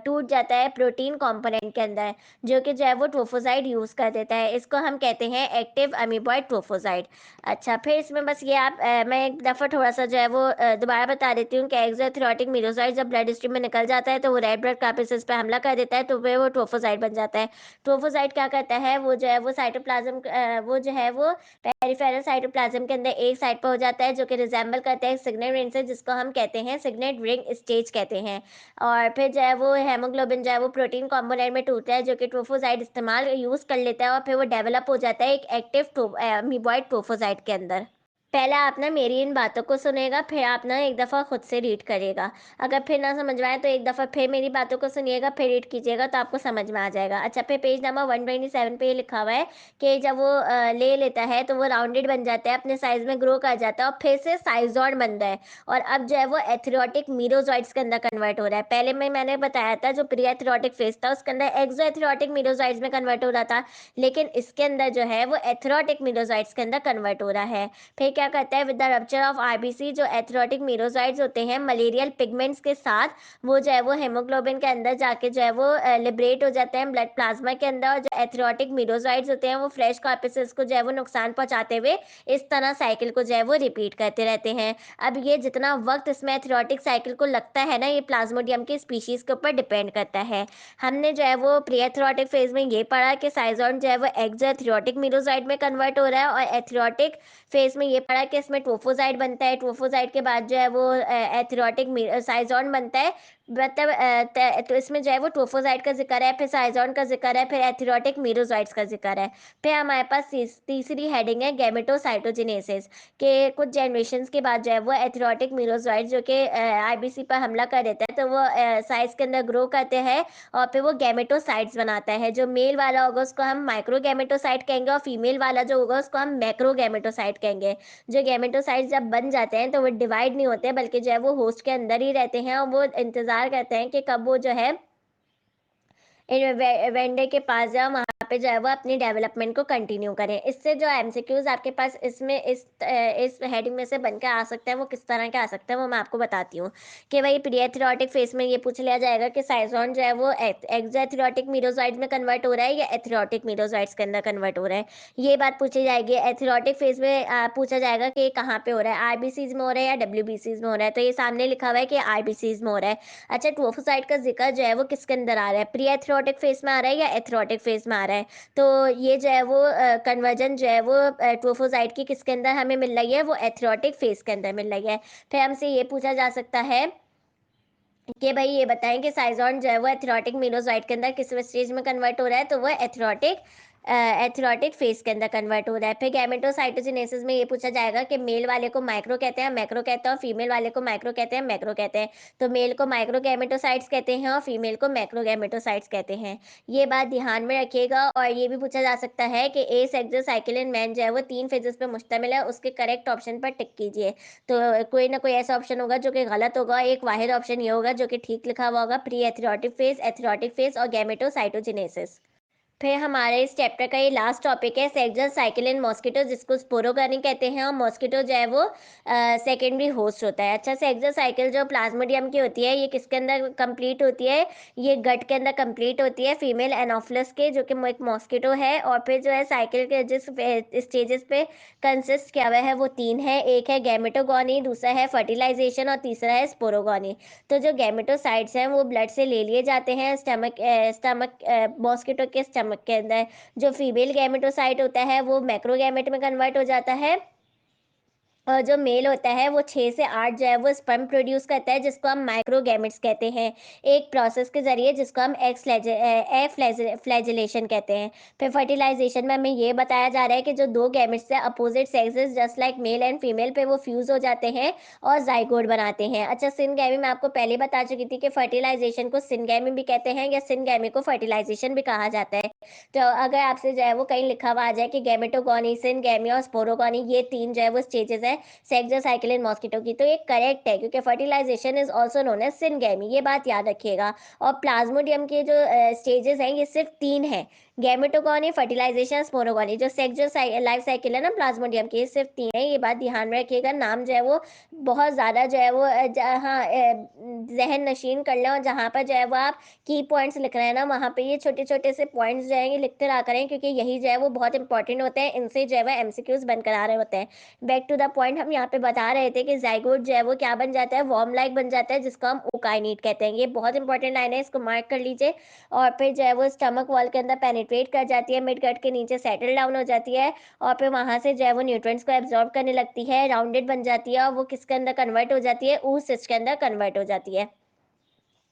टूट जाता है प्रोटीन कॉम्पोनेंट के अंदर, जो कि जो है वो ट्रोफोसाइट यूज कर देता है। इसको हम कहते हैं एक्टिव अमीबॉइड ट्रोफोसाइट। अच्छा, फिर इसमें बस ये मैं एक दफ़ा थोड़ा सा जो है वो दोबारा बता देती हूँ कि एक्सोथेरोटिक मीरोसाइट जब ब्लड स्ट्रीम में निकल जाता है तो वो रेड ब्लड कार्पेसेस पे हमला कर देता है तो फिर वो ट्रोफोसाइट बन जाता है। ट्रोफोसाइट क्या करता है? वो जो है वो साइटोप्लाज्म वो जो है वो पेरिफेरल साइटोप्लाज्म के अंदर एक साइड पर हो जाता है जो कि रिजेंबल करता है सिग्नल रिंग से, जिसको हम कहते हैं सिग्नल रिंग स्टेज कहते हैं। और फिर जो है वो हेमोग्लोबिन जो है वो प्रोटीन कॉम्पोनेंट में टूटता है जो कि ट्रोफोसाइट इस्तेमाल यूज कर लेता है और फिर वो डेवलप हो जाता है एक एक्टिव अमीबॉइड ट्रोफोसाइट के अंदर। पहले आप ना मेरी इन बातों को सुनेगा, फिर आप ना एक दफ़ा खुद से रीड करिएगा। अगर फिर ना समझ में आए तो एक दफ़ा फिर मेरी बातों को सुनिएगा, फिर रीड कीजिएगा तो आपको समझ में आ जाएगा। अच्छा, फिर पेज नंबर 127 पे ये लिखा हुआ है कि जब वो ले लेता है तो वो राउंडेड बन जाता है, अपने साइज में ग्रो कर जाता है और फिर से साइजॉन बनता है और अब जो है वो एथेरोटिक मीरोजॉइट्स के अंदर कन्वर्ट हो रहा है। पहले मैंने बताया था जो प्री एथेरोटिक फेज था उसके अंदर एक्सो एथेरोटिक मीरोजॉइट्स में कन्वर्ट हो रहा था, लेकिन इसके अंदर जो है वो एथेरोटिक मीरोजॉइट्स के अंदर कन्वर्ट हो रहा है। फिर क्या करता है, with the rupture of RBC, जो एथेरोटिक मीरोसाइट्स होते हैं मलेरियल पिगमेंट्स के साथ, वो जो है वो हेमोग्लोबिन के अंदर जाके जो है वो लिबरेट हो जाते हैं ब्लड प्लाज्मा के अंदर, और जो एथेरोटिक मीरोसाइट्स होते हैं वो फ्रेश कार्पेसेस को जो है वो नुकसान पहुंचाते हुए इस तरह साइकिल को जो है वो रिपीट करते रहते हैं। अब ये जितना वक्त इसमें एथेरोटिक साइकिल को लगता है ना, ये प्लाज्मोडियम की स्पीशीज के ऊपर डिपेंड करता है। हमने जो है वो प्री एथेरोटिक फेज में ये पढ़ा कि साइजोन जो है वो एक्सोथेरोटिक मीरोसाइट में कन्वर्ट हो रहा है, और एथेरोटिक फेज में ये पढ़ा कि इसमें ट्रोफोसाइट बनता है, ट्रोफोसाइट के बाद जो है वो एथेरोटिक साइजोन बनता है। मतलब तो इसमें जो है वो ट्रोफोसाइट का जिक्र है, फिर साइजोन का जिक्र है, फिर एथेरोटिक मीरोसाइट्स का जिक्र है। फिर हमारे पास तीसरी हेडिंग है गैमेटोसाइटोजेनेसिस, के कुछ जनरेशन्स के बाद जो है वो एथेरोटिक मीरोसाइट्स जो कि आईबीसी पर हमला कर देता है, तो वो साइज के अंदर ग्रो करते हैं और फिर वो गैमेटोसाइट्स बनाता है। जो मेल वाला होगा उसको हम माइक्रो गैमेटोसाइट कहेंगे, और फीमेल वाला जो होगा उसको हम मैक्रो गैमेटोसाइट कहेंगे। जो गैमेटोसाइट्स जब बन जाते हैं तो वो डिवाइड नहीं होते, बल्कि जो है वो होस्ट के अंदर ही रहते हैं, और वो इंतजार करते हैं कि कब वो जो है वेंडर के पास जाओ, वहाँ पे जो है वो अपनी डेवलपमेंट को कंटिन्यू करें। इससे जो एमसीक्यूज आपके पास इसमें इस हेडिंग में से बन के आ सकते हैं, वो किस तरह के आ सकते हैं वो मैं आपको बताती हूँ। कि वही प्रीएथेरोटिक फेस में ये पूछ लिया जाएगा कि साइजोन जो है वो एक्सोथेरोटिक मीरोसाइट्स में कन्वर्ट हो रहा है या एथेरोटिक मीरोसाइट्स के अंदर कन्वर्ट हो रहा है, ये बात पूछी जाएगी। एथेरोटिक फेज में पूछा जाएगा कि कहाँ पे हो रहा है, आरबीसीज में हो रहा है या डब्ल्यूबीसीज में हो रहा है, तो ये सामने लिखा हुआ है कि आरबीसीज में हो रहा है। अच्छा, ट्रोफोसाइट का जिक्र जो है वो किसके अंदर आ रहा है, प्री एथेरोटिक फेज में आ रहा है या एथेरोटिक फेज में आ रहा है। तो ये जो है वो कन्वर्जन जो है वो ट्रोफोसाइट की किसके अंदर हमें मिल रही है, वो एथेरोटिक फेज के अंदर मिल रही है। फिर हमसे ये पूछा जा सकता है कि भाई ये बताएं कि साइजोन जो है वो एथेरोटिक मीरोसाइट के अंदर किस स्टेज में कन्वर्ट हो रहा है, तो वो एथेरोटिक फेज के अंदर कन्वर्ट हो रहा है। फिर गैमेटोसाइटोजेनेसिस में ये पूछा जाएगा कि मेल वाले को माइक्रो कहते हैं, मैक्रो कहते हैं, और फीमेल वाले को माइक्रो कहते हैं, मैक्रो कहते हैं। तो मेल को माइक्रो गैमेटोसाइट्स कहते हैं और फीमेल को मैक्रो गैमेटोसाइट्स कहते हैं। ये बात ध्यान में रखिएगा। और ये भी पूछा जा सकता है कि ए सेक्सुअल साइकिल इन मैन जो है वो 3 फेजेस पे मुश्तमिल है, उसके करेक्ट ऑप्शन पर टिक कीजिए। तो कोई ना कोई ऐसा ऑप्शन होगा जो कि गलत होगा, एक वाहिद ऑप्शन ये होगा जो कि ठीक लिखा हुआ होगा, प्री एथेरोटिक फेज और गैमेटोसाइटोजेनेसिस। फिर हमारे इस चैप्टर का ये लास्ट टॉपिक है सेक्सुअल साइकिल इन मॉस्किटो, जिसको स्पोरोगनी कहते हैं, और मॉस्किटो जो है वो सेकेंडरी होस्ट होता है। अच्छा, सेक्सुअल साइकिल जो प्लाज्मोडियम की होती है ये किसके अंदर कंप्लीट होती है, ये गट के अंदर कंप्लीट होती है फीमेल एनोफिलस के, जो कि एक मॉस्किटो है। और फिर जो है साइकिल के जिस स्टेजेस पे कंसिस्ट किया हुआ है वो 3 है, एक है गैमेटोगोनी, दूसरा है फर्टिलाइजेशन और तीसरा है स्पोरोगोनी। तो जो गैमेटोसाइट्स हैं वो ब्लड से ले लिए जाते हैं स्टमक मॉस्किटो के स्टमक के अंदर। जो फीमेल गैमेटोसाइट होता है वो मैक्रोगैमेट में कन्वर्ट हो जाता है, और जो मेल होता है वो 6 से 8 जो है वो स्पर्म प्रोड्यूस करता है, जिसको हम माइक्रोगैमेट्स कहते हैं, एक प्रोसेस के जरिए जिसको हम फ्लैजिलेशन कहते हैं। फिर फर्टिलाइजेशन में हमें ये बताया जा रहा है कि जो दो गैमेट्स से opposite sexes just like male and female पे वो फ्यूज हो जाते हैं और जाइगोट बनाते हैं। अच्छा, सिनगैमी मैं आपको पहले बता चुकी थी कि फर्टिलाइजेशन को सिनगैमी भी कहते हैं या सिनगैमी को फर्टिलाइजेशन भी कहा जाता है। तो अगर आपसे जो है वो कहीं लिखा हुआ आ जाए कि गैमेटोगोनी, सिनगैमी और स्पोरोगोनी ये 3 जो है वो स्टेजेस है सेक्सुअल साइकिल इन मॉस्किटो की, तो ये करेक्ट है, क्योंकि fertilisation is also known as syngamy, ये बात याद रखिएगा। और प्लाज्मोडियम के जो स्टेजेस हैं ये सिर्फ 3 हैं, गैमेटोगोनी, फर्टिलाइजेशन, स्पोरोगोनी। जो सेक्सुअल लाइफ साइकिल है ना प्लाज्मोडियम की, ये सिर्फ 3 है, ये बात ध्यान में रखिएगा। नाम जो है वो बहुत ज़्यादा जो है वो जहाँ जहन नशीन कर लें, और जहाँ पर जो है वो आप की पॉइंट्स लिख रहे हैं ना वहाँ पे ये छोटे छोटे से पॉइंट्स जो है ये लिखते रहा करें, क्योंकि यही जो है वो बहुत इंपॉर्टेंट होते हैं, इनसे जो है वो एमसीक्यूज बनकर आ रहे होते हैं। बैक टू द पॉइंट, हम यहाँ पे बता रहे थे कि जाइगोट जो है वो क्या बन जाता है, वॉर्म लाइक बन जाता है, जिसको हम ओकाइनीट कहते हैं। ये बहुत इंपॉर्टेंट लाइन है, इसको मार्क कर लीजिए। और फिर जो है वो स्टमक वॉल के अंदर पेनिट्रेट कर जाती है, मिड गट के नीचे सेटल डाउन हो जाती है, और फिर वहां से जो है वो न्यूट्रिएंट्स को एब्जॉर्ब करने लगती है, राउंडेड बन जाती है, और वो किसके अंदर कन्वर्ट हो जाती है, ऊस सिस्ट के अंदर कन्वर्ट हो जाती है।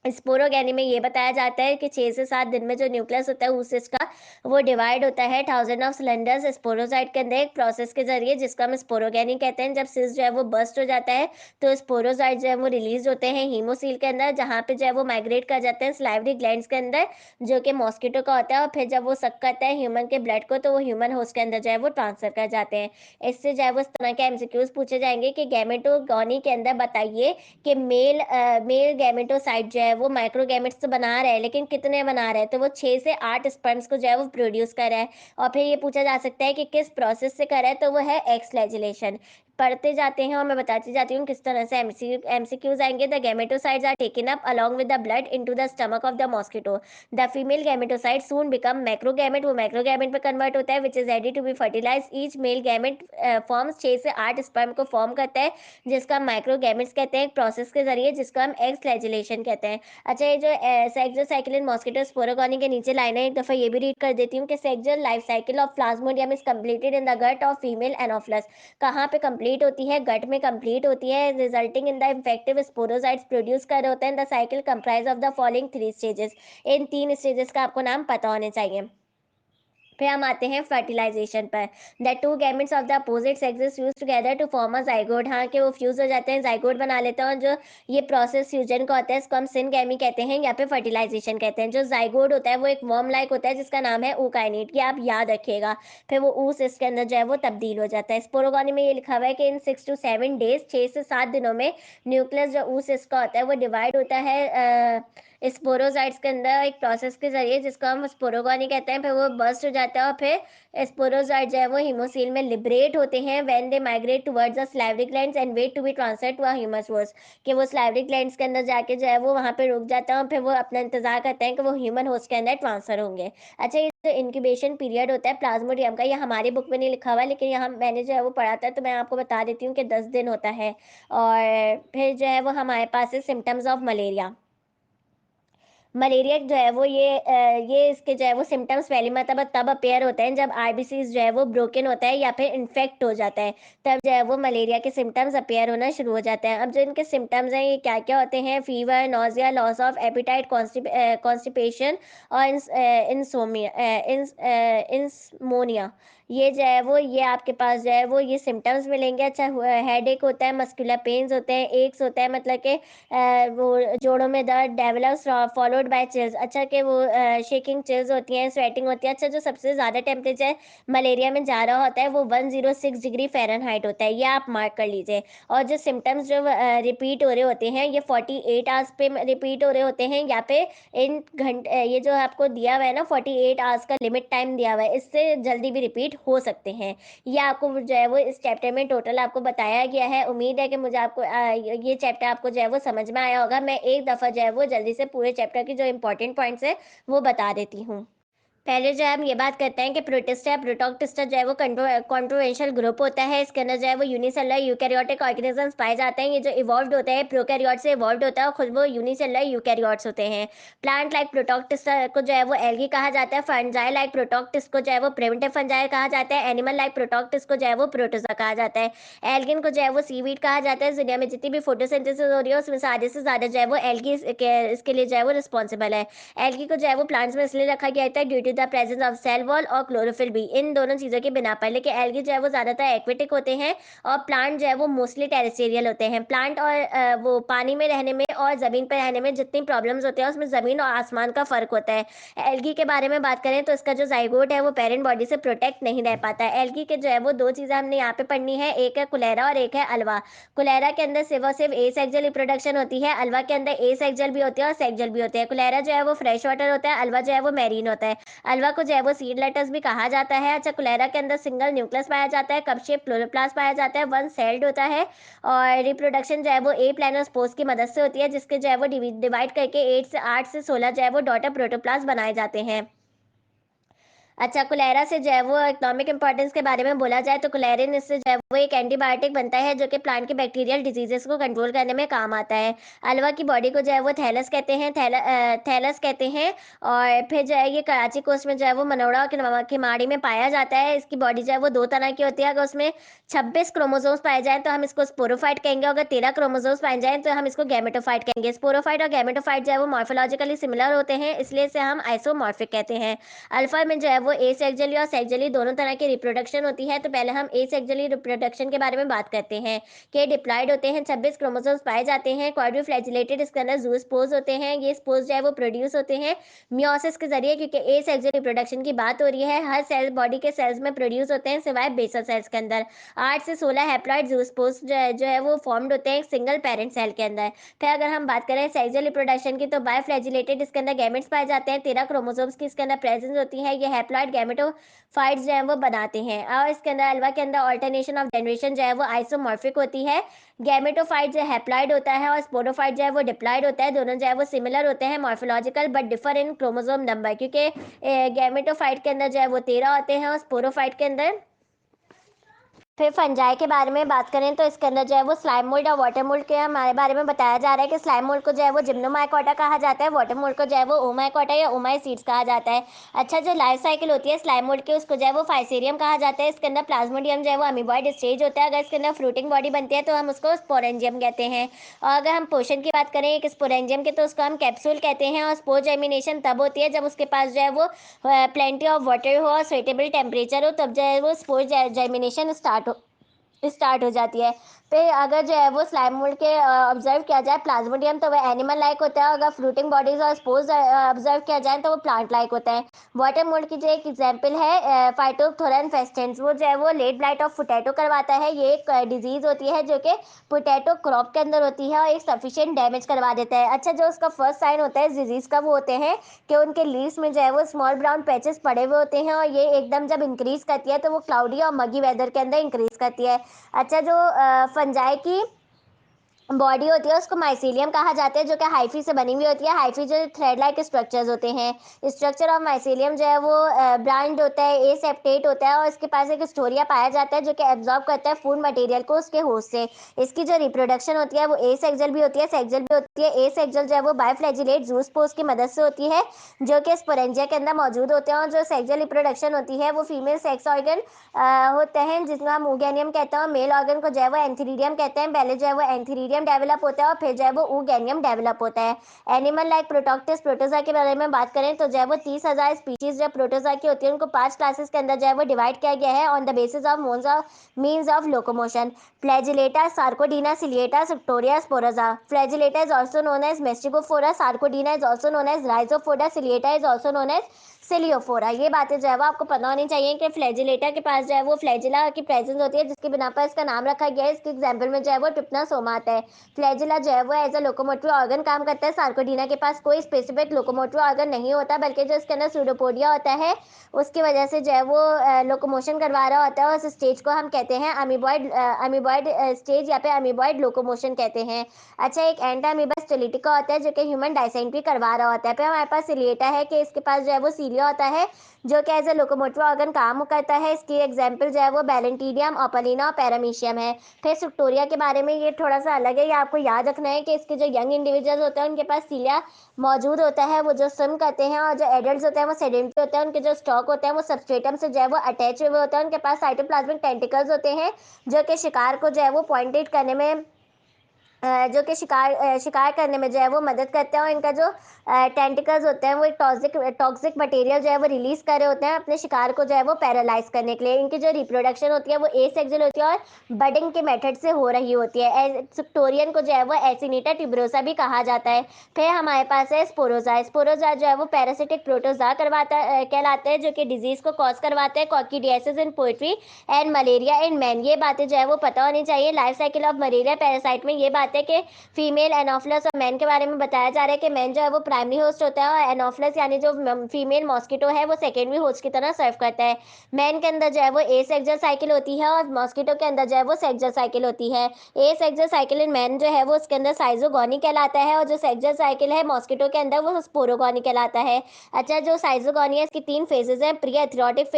स्पोरोगेनी में ये बताया जाता है कि 6 से 7 दिन में जो न्यूक्लियस होता है ऊसिस का, वो डिवाइड होता है थाउजेंड ऑफ सिलेंडर्स स्पोरोसाइट के अंदर एक प्रोसेस के जरिए, जिसको हम स्पोरोगेनी कहते हैं। जब सिस जो है वो बस्ट हो जाता है तो स्पोरोसाइट जो है वो रिलीज होते हैं हीमोसील के अंदर, जहाँ पे जो है वो माइग्रेट कर जाते हैं स्लाइवरी ग्लैंड्स के अंदर, जो कि मॉस्किटो का होता है, और फिर जब वो सक करता है ह्यूमन के ब्लड को तो वो ह्यूमन होस्ट के अंदर जो है वो ट्रांसफर कर जाते हैं। इससे जो है वो इस तरह के एमसीक्यूज पूछे जाएंगे कि गैमेटोगोनी के अंदर बताइए कि मेल गैमेटोसाइट जो है वो माइक्रोगैमेट्स तो बना रहा है, लेकिन कितने बना रहा है, तो वो 6 से 8 स्पर्म्स को जो है वो प्रोड्यूस कर रहा है। और फिर ये पूछा जा सकता है कि किस प्रोसेस से कर रहा है, तो वो है एक्स फ्लैजिलेशन। पढ़ते जाते हैं और मैं बताती जाती हूँ किस तरह से एमसीक्यूज आएंगे। The gametocytes are taken up along with the blood into the stomach of the mosquito. The female gametocyte soon become macrogamete, वो मैक्रोगैमेट में कन्वर्ट होता है, which is ready to be fertilize. Each male gamete forms 6 से 8 sperm को form करता है, जिसका हम माइक्रोगैमेट्स कहते हैं, एक प्रोसेस के जरिए जिसको हम एक्स फ्लैजिलेशन कहते हैं। अच्छा, ये जो sexual cycle in mosquito sporogony के नीचे लाइन है, एक दफा ये भी रीड कर देती हूँ कि sexual life cycle of plasmodium is completed in the gut of female anopheles. कहाँ पे कंप्लीट होती है? गट में कंप्लीट होती है, resulting in the infective sporozoites produce कर रहे होते हैं। The cycle comprise of the following 3 stages. इन 3 स्टेजेस का आपको नाम पता होने चाहिए। फिर हम आते हैं फर्टिलाइजेशन पर। The two gametes of the opposite sexes fuse together to form a zygote. हाँ, कि वो फ्यूज हो जाते हैं, जाइगोट बना लेते हैं, और जो ये प्रोसेस फ्यूजन का होता है इसको हम सिनगैमी कहते हैं या फिर फर्टिलाइजेशन कहते हैं। जो जाइगोट होता है वो एक वर्म लाइक होता है जिसका नाम है ऊकाइनेट, ये आप याद रखिएगा। फिर वो ऊस इसके अंदर जो है वो तब्दील हो जाता है। स्पोरोगोनी में ये लिखा हुआ है कि इन 6 to 7 डेज, 6 से 7 दिनों में न्यूक्लियस जो ऊस इसका होता है वो डिवाइड होता है स्पोरोजाइट्स के अंदर एक प्रोसेस के जरिए जिसको हम स्पोरोगोनी कहते हैं। फिर वो बर्स्ट हो जाता है और फिर स्पोरोजाइट जो है वो हीमोसील में लिबरेट होते हैं when they migrate towards the salivary glands and wait to be transferred to a human host. कि वो स्लाइवरी ग्लैंड्स के अंदर जाके जो है वो वहाँ पे रुक जाता है और फिर वो अपना इंतजार करते हैं कि वो ह्यूमन होस्ट के अंदर ट्रांसफर होंगे। अच्छा, ये जो इंक्यूबेशन पीरियड होता है प्लाज्मोडियम का, ये हमारी बुक में नहीं लिखा हुआ है, लेकिन यहाँ मैंने जो है वो पढ़ा था, तो मैं आपको बता देती हूँ कि 10 दिन होता है। और फिर जो है वो हमारे पास है सिम्टम्स ऑफ मलेरिया। मलेरिया जो है वो ये इसके जो है वो सिम्टम्स पहली मतलब तब अपेयर होते हैं जब आरबीसीज जो है वो ब्रोकन होता है या फिर इन्फेक्ट हो जाता है, तब जो है वो मलेरिया के सिम्टम्स अपेयर होना शुरू हो जाते हैं। अब जो इनके सिम्टम्स हैं ये क्या क्या होते हैं? Fever, nausea, loss of appetite, constipation और इंसमोनिया। ये जो है वो ये आपके पास जो है वो ये सिम्टम्स मिलेंगे। अच्छा, हेड एक होता है, मस्कुलर पेन्स होते हैं, एक्स होता है मतलब कि वो जोड़ों में दर्द, डेवलप्स फॉलोड बाय चिल्स। अच्छा, कि वो शेकिंग चिल्स होती हैं, स्वेटिंग होती है। अच्छा, जो सबसे ज़्यादा टेम्परेचर मलेरिया में जा रहा होता है वो 106 डिग्री फ़ारेनहाइट होता है, ये आप मार्क कर लीजिए। और जो सिम्टम्स जो रिपीट हो रहे होते हैं ये 48 आवर्स पे रिपीट हो रहे होते हैं, या पे इन घंटे ये जो आपको दिया हुआ है ना 48 आवर्स का लिमिट टाइम दिया हुआ है, इससे जल्दी भी रिपीट हो सकते हैं। ये आपको जो है वो इस चैप्टर में टोटल आपको बताया गया है। उम्मीद है कि मुझे आपको ये चैप्टर आपको जो है वो समझ में आया होगा। मैं एक दफ़ा जो है वो जल्दी से पूरे चैप्टर की जो इंपॉर्टेंट पॉइंट्स है वो बता देती हूँ। पहले जो है हम ये बात करते हैं कि प्रोटिस्टा प्रोटोक्टिस्टा जो है वो कॉन्ट्रोवेंशियल ग्रुप होता है। इसके अंदर जो है वो यूनिसेलुलर यूकैरियोटिक ऑर्गेनिजम्स पाए जाते हैं। ये जो इवॉल्व होते हैं प्रोकैरियोट से इवॉल्व होता है और खुद वो यूनिसेलुलर यूकैरियोट्स होते हैं। प्लांट लाइक प्रोटोक्टिस्टा को जो है वो एल्गी कहा जाता है। फंजाई लाइक प्रोटोक्टिस को जो है वो प्रिमिटिव फंजाई कहा जाता है। एनिमल लाइक प्रोटोक्टिस को जो है वो प्रोटोजा कहा जाता है। एल्गिन को जो है वो सीवीड कहा जाता है। दुनिया में जितनी भी फोटोसिंथेसिस हो रही है उसमें से आधे से ज़्यादा जो है वो एल्गी इसके लिए जो है वो रिस्पॉन्सिबल है। एल्गी को जो है वो प्लांट्स में इसलिए रखा गया था due to the presence of cell wall और क्लोरोफिल भी, इन दोनों चीज़ों की बिना पर। लेकिन एल्गी जो है वो ज़्यादातर एक्वेटिक होते हैं और प्लांट जो है वो मोस्टली टेरेस्टेरियल होते हैं। प्लांट और वो पानी में रहने में और ज़मीन पर रहने में जितनी प्रॉब्लम्स होते हैं उसमें ज़मीन और आसमान का फ़र्क होता है। एल्गी के बारे में बात करें तो इसका जो जाइगोट है वो पेरेंट बॉडी से प्रोटेक्ट नहीं रह पाता है। एल्गी के जो है वो दो चीज़ें हमने यहाँ पे पढ़नी है, एक है कुलेरा और एक है अल्वा। कुलेरा के अंदर सिर्फ और सिर्फ ए सेक्सुअल रिप्रोडक्शन होती है, अल्वा के अंदर ए सेक्सुअल भी होती है और सेक्सुअल भी होते हैं। कुलेरा जो है वो फ्रेश वाटर होता है, अल्वा जो है वो मैरीन होता है। अल्वा को जो है वो सीड लेटर्स भी कहा जाता है। अच्छा, कुलेरा के अंदर सिंगल न्यूक्लियस पाया जाता है, कप शेप क्लोरोप्लास्ट पाया जाता है, वन सेल्ड होता है। और रिप्रोडक्शन जो है वो ए प्लानोस्पोर्स की मदद से होती है, जिसके जो है वो डिवाइड करके 8 से 16 जो है वो डॉटर प्रोटोप्लास्ट बनाए जाते हैं। अच्छा, कुलेरा से जो है वो इकोनॉमिक इंपॉर्टेंस के बारे में बोला जाए तो कुलेरिन इससे जो है वो एक एंटीबायोटिक बनता है जो कि प्लांट के बैक्टीरियल डिजीजेस को कंट्रोल करने में काम आता है। अल्वा की बॉडी को जो है वो थैलस कहते हैं, थैलस कहते हैं। और फिर जो है ये कराची कोस्ट में जो है वो मनोड़ा और किमाड़ी में पाया जाता है। इसकी बॉडी जो है वो दो तरह की होती है। अगर उसमें 26 क्रोमोसोम्स पाए जाए तो हम इसको स्पोरोफाइट कहेंगे, अगर 13 क्रोमोसोम्स पाए जाए तो हम इसको गैमेटोफाइट कहेंगे। स्पोरोफाइट और गैमेटोफाइट जो है वो मॉर्फोलॉजिकली सिमिलर होते हैं, इसलिए इसे हम आइसोमॉर्फिक कहते हैं। अल्फा में जो है वो ए सेक्सुअली और सेक्सुअली दोनों तरह की रिप्रोडक्शन होती है। तो पहले हम ए सेक्सुअली रिप्रोडक्शन के बारे में बात करते हैं कि डिप्लॉयड होते हैं, 26 क्रोमोसोम्स पाए जाते हैं, क्वाड्रिफ्लैजिलेटेड इसके अंदर जू स्पोर्स होते हैं। ये स्पोर्स जो है वो प्रोड्यूस होते हैं मियोसिस के जरिए, क्योंकि ए सेक्सुअल रिप्रोडक्शन की बात हो रही है। हर सेल बॉडी के सेल्स में प्रोड्यूस होते हैं सिवाय बेसल सेल्स के अंदर। 8 से 16 हैप्लॉइड जू स्पोर्स जो है वो फॉर्म्ड होते हैं एक सिंगल पेरेंट सेल के अंदर। फिर अगर हम बात करें सेक्सुअल रिप्रोडक्शन की तो बायफ्लैजिलेटेड इसके अंदर गैमेट्स पाए जाते हैं, 13 क्रोमोसोम्स की इसके अंदर प्रेजेंस होती है। ये हैप्लॉइड हैप्लॉइड गैमेटोफाइट्स जो है वो बनाते हैं। और इसके अंदर अल्वा के अंदर ऑल्टरनेशन ऑफ जनरेशन जो है वो आइसोमॉर्फिक होती है। गैमेटोफाइट जो हैप्लॉइड होता है और स्पोरोफाइट जो है वो डिप्लॉइड होता है। दोनों जो है वो सिमिलर होते हैं morphological but differ in chromosome number, क्योंकि गैमेटोफाइट के अंदर जो है वो 13 होते हैं और स्पोरोफाइट के अंदर। फिर फंजाई के बारे में बात करें तो इसके अंदर जो है वो स्लाइम मोल्ड और वाटर मोल्ड के हमारे बारे में बताया जा रहा है कि स्लाइम मोल्ड को जो है वो जिम्नोमाइकोटा कहा जाता है, वाटर मोल्ड को जो है वो ओमाइकोटा या ओमाइसीड्स कहा जाता है। अच्छा, जो लाइफ साइकिल होती है स्लाइम मोल्ड की उसको जो है वो फाइसेरियम कहा जाता है। इसके अंदर प्लाज्मोडियम जो है वो अमीबॉइड स्टेज होता है। अगर इसके अंदर फ्रूटिंग बॉडी बनती है तो हम उसको स्पोरेंजियम कहते हैं। और अगर हम पोषण की बात करें एक स्पोरेंजियम के तो उसको हम कैप्सूल कहते हैं। और स्पोर जर्मिनेशन तब होती है जब उसके पास जो है वो प्लेंटी ऑफ वाटर हो और स्वेटेबल टेम्परेचर हो, तब जो है वो स्पोर जर्मिनेशन स्टार्ट हो जाती है। फिर अगर जो है वो स्लाइम मोल्ड के ऑब्जर्व किया जाए प्लाज्मोडियम तो वह एनिमल लाइक होता है। अगर फ्रूटिंग बॉडीज और स्पोर्स ऑब्जर्व किया जाए तो वो प्लांट लाइक होता है। वाटर मोल्ड की जो एक एग्जांपल है फाइटोप्थोरा इन्फेस्टेंस, वो जो है वो लेट ब्लाइट ऑफ पोटैटो करवाता है। ये एक डिजीज होती है जो कि पोटैटो क्रॉप के अंदर होती है और एक सफिशिएंट डैमेज करवा देता है। अच्छा, जो उसका फर्स्ट साइन होता है इस डिजीज का वो होते हैं कि उनके लीव्स में जो है वो स्मॉल ब्राउन पैचेस पड़े हुए होते हैं और ये एकदम जब इंक्रीज करती है तो वो क्लाउडी और मगी वेदर के अंदर इंक्रीज करती है। अच्छा, जो फंजाई की बॉडी होती है उसको माइसीलियम कहा जाता है, जो कि हाइफी से बनी हुई होती है। हाइफी जो थ्रेड लाइक स्ट्रक्चर्स होते हैं। स्ट्रक्चर ऑफ माइसीलियम जो है वो ब्रांड होता है, ए सेप्टेट होता है और इसके पास एक स्टोरिया पाया जाता है जो कि एब्जॉर्ब करता है फूड मटेरियल को उसके होस्ट से। इसकी जो रिप्रोडक्शन होती है वो ए सेक्सुअल भी होती है, सेक्सुअल भी होती है। ए सेक्सुअल जो है वो बायोफ्लैजिलेट जूस्पोर्स की मदद से होती है जो कि स्पोरेंजिया के अंदर मौजूद होते हैं। और जो सेक्सुअल रिप्रोडक्शन होती है वो फीमेल सेक्स ऑर्गन होते हैं जिसमें हम ऊगेनियम कहते हैं और मेल ऑर्गन को जो है वो एंथीरिडियम कहते हैं। पहले जो है वो एंथीरिडियम डेवलप होता है और फिर जो है वो ऊगेनियम डेवलप होता है। एनिमल लाइक प्रोटोक्टिस प्रोटोजा के बारे में बात करें तो जो है वो 30,000 स्पीशीज जो प्रोटोजा की होती है उनको 5 क्लासेस के अंदर जो है वो डिवाइड किया गया है on the basis of means of locomotion. Flagellata, sarcodina, ciliata, suctoria, sporozoa. Flagellata is also known as mastigophora, sarcodina is also known as rhizophora, ciliata is also known as ciliophora. ये बातें जो है वो आपको पता होनी चाहिए कि फ्लैजिलेटा के पास जो है वो फ्लैजिला की प्रेजेंस होती है जिसकी बिना पर इसका नाम रखा गया है। इसके एग्जाम्पल में जो है वो ट्रिप्नासोमा आता है। फ्लैजिला जो है वो एज अ लोकोमोटिव ऑर्गन काम करता है। सार्कोडीना के पास कोई स्पेसिफिक लोकोमोटिव ऑर्गन नहीं होता बल्कि जो इसके अंदर सूडोपोडिया होता है उसकी वजह से जो है वो लोकोमोशन करवा रहा होता है और उस स्टेज को हम कहते हैं अमीबॉइड स्टेज या फिर अमीबॉइड लोकोमोशन कहते हैं। अच्छा, एक एंटा अमीबा स्टेलिटिका होता है जो कि ह्यूमन डायसेंट्री करवा रहा होता है। फिर हमारे पास सिलिएटा है कि इसके पास जो है वो सीलिया होता है जो कि एज ए लोकोमोटिव ऑर्गन काम करता है। इसकी एग्जाम्पल जो है वो बैलेंटीडियम, ओपलिना और पैरामीशियम है। फिर सुक्टोरिया के बारे में ये थोड़ा सा अलग है, ये आपको याद रखना है कि इसके जो यंग इंडिविजुअल्स होते हैं उनके पास सीलिया मौजूद होता है, वो जो स्विम करते हैं। और जो एडल्ट होते हैं वो सेडेंटरी होते हैं, उनके जो स्टॉक होते हैं वो सबस्ट्रेटम से जो है वो अटैच हुए होते हैं। उनके पास साइटोप्लाज्मिक टेंटिकल्स होते हैं जो कि शिकार को जो है वो पॉइंटेड करने में जो कि शिकार करने में जो है वो मदद करते हैं। और इनका जो टेंटिकल्स होते हैं वो एक टॉक्सिक मटेरियल जो है वो रिलीज कर रहे होते हैं अपने शिकार को जो है वो पैरालाइज करने के लिए। इनकी जो रिप्रोडक्शन होती है वो एसेक्सुअल होती है और बडिंग के मेथड से हो रही होती है। सुक्टोरियन को जो है वो एसिनीटा ट्यूबरोसा भी कहा जाता है। फिर हमारे पास है स्पोरोजा। स्पोरोजा जो है वो पैरासिटिक प्रोटोजा कहलाते हैं जो कि डिजीज को कॉज करवाते हैं, coccidiosis in poultry and malaria in man. ये बातें जो है वो पता होनी चाहिए। Life cycle of malaria parasite में ये बात है कि फीमेल एनोफिलस और मैन के बारे में बताया जा रहा है कि मैन जो है वो प्राइमरी होस्ट होता है और एनोफिलस यानी जो फीमेल मॉस्किटो है वो सेकेंडरी होस्ट की तरह सर्व करता है। मैन के अंदर जो है वो ए सेक्सुअल साइकिल होती है और मॉस्किटो के अंदर जो है वो सेक्सुअल साइकिल होती है। ए सेक्सुअल साइकिल इन मैन जो है वो उसके अंदर साइजोगोनी कहलाता है और जो सेक्सुअल साइकिल है मॉस्किटो के अंदर वो स्पोरोगोनी कहलाता है। अच्छा, जो साइजोगोनी है इसकी 3 फेजेस हैं, प्री एथेरोटिक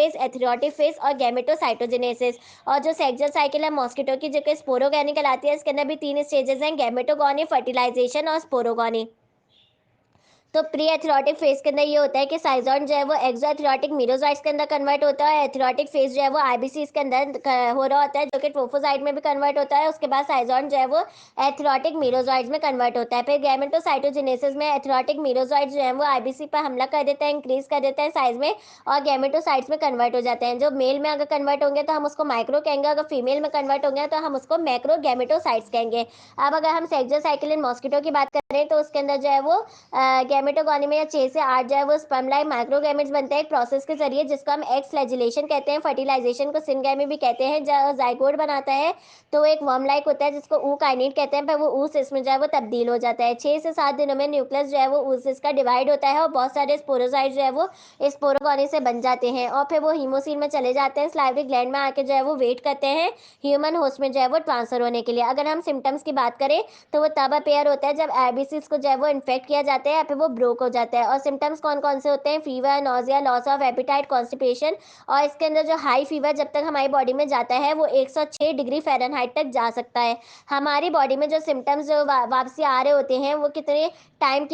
फेज और गैमेटोसाइटोजेनेसिस। और जो सेक्सुअल साइकिल है मॉस्किटो की जो कि स्पोरोगोनी कहलाती है, इसके अंदर भी 3 स्टेजेस हैं, गैमेटोगोनी, फर्टिलाइजेशन और स्पोरोगोनी। तो प्री एथेरोटिक फेज के अंदर ये होता है कि साइजॉन जो है वो एक्सो एथेरोटिक मीरोजाइट्स के अंदर कन्वर्ट होता है। एथेरोटिक फेज जो है वो आईबीसीज के अंदर हो रहा होता है जो कि ट्रोफोजाइट में भी कन्वर्ट होता है। उसके बाद साइजॉन जो है वो एथेरोटिक मीरोजाइट्स में कन्वर्ट होता है। फिर गैमेटोसाइटोजेनेसिस में एथेरोटिक मीरोजाइट्स जो है वो आईबीसी पर हमला कर देते हैं, इंक्रीज कर देते हैं साइज में और गैमेटोसाइट्स में कन्वर्ट हो जाते हैं। जो मेल में अगर कन्वर्ट होंगे तो हम उसको माइक्रो कहेंगे, अगर फीमेल में कन्वर्ट होंगे तो हम उसको मैक्रो गैमेटोसाइट्स कहेंगे। अब अगर हम सेक्सुअल साइकिल इन मॉस्किटो की बात करें तो उसके अंदर जो है वो गैमेटोगोनी में या 6 से 8 जो है वो स्पर्म लाइक माइक्रोगैमेट्स बनते हैं एक प्रोसेस के जरिए, जिसको हम एक्स फ्लैजिलेशन कहते हैं। फर्टिलाइजेशन को सिनगैमी भी कहते हैं। जब जाइगोट बनाता है तो एक वर्म लाइक होता है जिसको ऊकाइनेट कहते हैं, पर वो ऊसिस में जो है वो तब्दील हो जाता है। 6 से 7 दिनों में न्यूक्लियस जो है वो ऊसिस का डिवाइड होता है और बहुत सारे स्पोरोसाइट जो है वो स्पोरोगोनी से बन जाते हैं और फिर वो हीमोसील में चले जाते हैं। स्लाइवरी ग्लैंड में आके जो है वो वेट करते हैं ह्यूमन होस्ट में जो है वो ट्रांसफर होने के लिए। अगर हम सिम्टम्स की बात करें तो वो तब अपेयर होता है जब एबीसीज को जो है वो इन्फेक्ट किया जाता है या फिर वो ब्रोक हो जाता है। और सिम्टम्स कौन कौन से होते हैं? Fever, nausea, loss of appetite, constipation. और इसके अंदर जो हाई फीवर जब तक हमारी बॉडी में जाता है वो 106 डिग्री फ़ारेनहाइट तक जा सकता है। हमारी बॉडी में जो सिम्टम्स जो वापसी आ रहे होते हैं वो कितने टाइम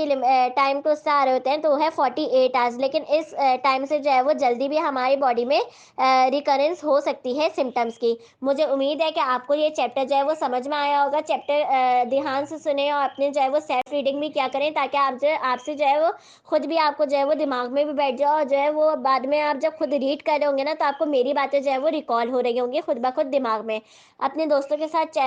टू उससे आ रहे होते हैं, तो वो है 48 आवर्स। लेकिन इस टाइम से जो है वो जल्दी भी हमारी बॉडी में रिकरेंस हो सकती है सिम्टम्स की। मुझे उम्मीद है कि आपको ये चैप्टर जो है वो समझ में आया होगा। चैप्टर ध्यान से सुने और अपने जो है वो सेल्फ रीडिंग भी क्या करें, ताकि आप जो आपसे जो है वो खुद भी आपको जो है वो दिमाग में भी बैठ जाओ, और जो है वो बाद में आप जब खुद रीड कर रहे होंगे ना तो आपको मेरी बातें जो है वो रिकॉल हो रही होंगी खुद ब खुद दिमाग में। अपने दोस्तों के साथ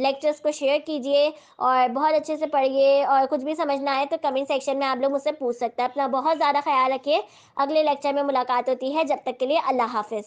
लेक्चर्स को शेयर कीजिए और बहुत अच्छे से पढ़िए, और कुछ भी समझना आए तो कमेंट सेक्शन में आप लोग मुझसे पूछ सकते हैं। अपना बहुत ज़्यादा ख्याल रखिए। अगले लेक्चर में मुलाकात होती है, जब तक के लिए अल्लाह हाफिज़।